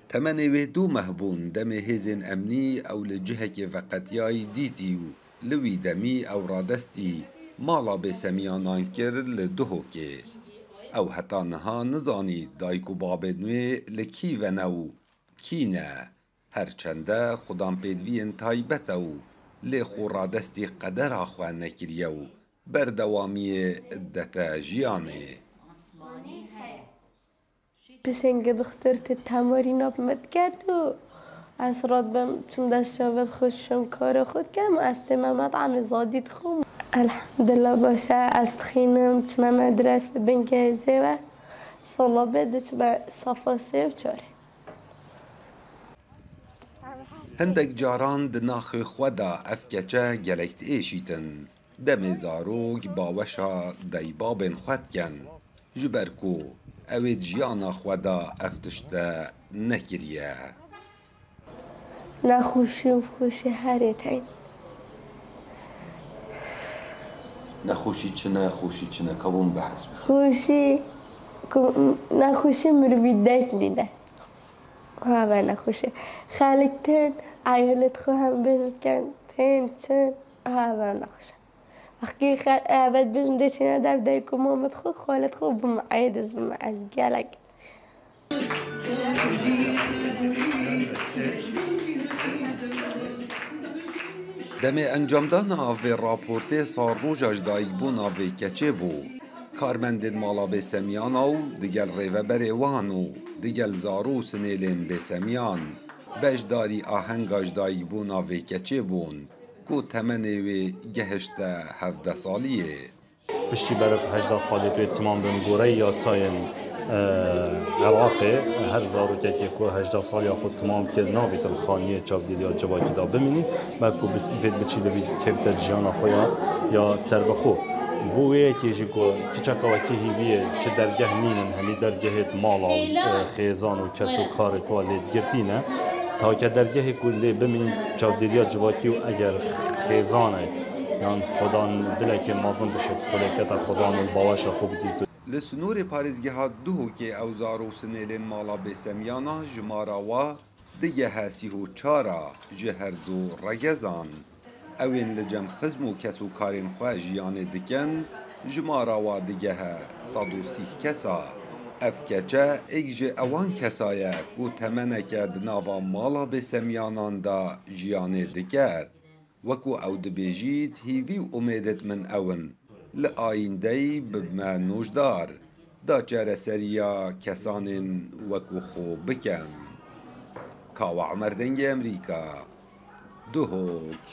تمنی و دو مهبون دم هزین امنی او لجهک وقتیای دیتیو لوی دمی او رادستی مالا به سمیانان کر لدهو که او حتا نها نزانی دایکو بابدنوی لکی و نو کی نه هرچنده خودم پیدوین تایبت او لخو رادستی قدر آخواه نکریو بردوامی ادتا جیانه بسنگ دخترت تمارین بمد کرد و اسرات بم چون دست شاود خوشم کار خود کم است مطعم زادید خوم الحمدلله باشه است خینم تم مدرسه بنگهزه و سالا بده تم صفا سیف چاره هندک جاران دناخ خدا افکچه گلکت ایشیتن دم زاروگ باوشا دایبابن خود کن جبرکو اوید جیانا خدا افتشته نکریه نخوشی و خوشی هره تین نخوشی چنه کبون بحث خوشی نخوشی مروی دکلیده ها و نخوشی خالق تن عیالت خو هم بزد کن تن چن ها و نخوشی وقتی عباد بزنده چنه در دایکو مامد خو خالت خو بم عیدز بم از گلگ دم انجامدان آوی راپورته سارنوژاج دایگبون آوی کچه بو کارمندین مالا به سمیان او دیگل ریوه بره وانو دیگل زارو سنیلین به سمیان بجداری آهنگاج دایگبون آوی کچه بون کو تمنی وی گهشته 17 سالیه پشتی برای 18 سالی توی تمام بن گوره یا ساین عراقی هر زارو که 18 سالی خود تمام کرد نابید الخانیه چاودیری یا جواکی دا بمینی و کو وید بچی لبید کفت جیانا خویا یا سر بخو بویه که جیکو کچکا وکی هیویه چه درگه نینن همی درگهت مالا و خیزان و کس و کار توالید گرتینه تا که درگه کلی بمینی چاودیری جواکی و اگر خیزانه یان خدان بله که مازن بشه کلیکتا خدان باوش خوب دید لسنور پارێزگەها دووهۆکێ ئەو زار و سنێلێن ماڵا بێسەمیانە ji marawa dige hesî û çara ji her du regezan ewên li cem xizm û kesûkarên xwe jiyanê dikin ji marawa digehe 130 kesa ev keçe êk ji ewan kesa ye ku temeneke di nava mala bêsemiyanan da jiyanê diket wekû ew dibêjît hîvî û umêdet min ewin li ayîndeyî bibme nûjdar da çareseriya kesanên wekû xwe bikin. Kawa Emer Dengê Amerîka Duhok.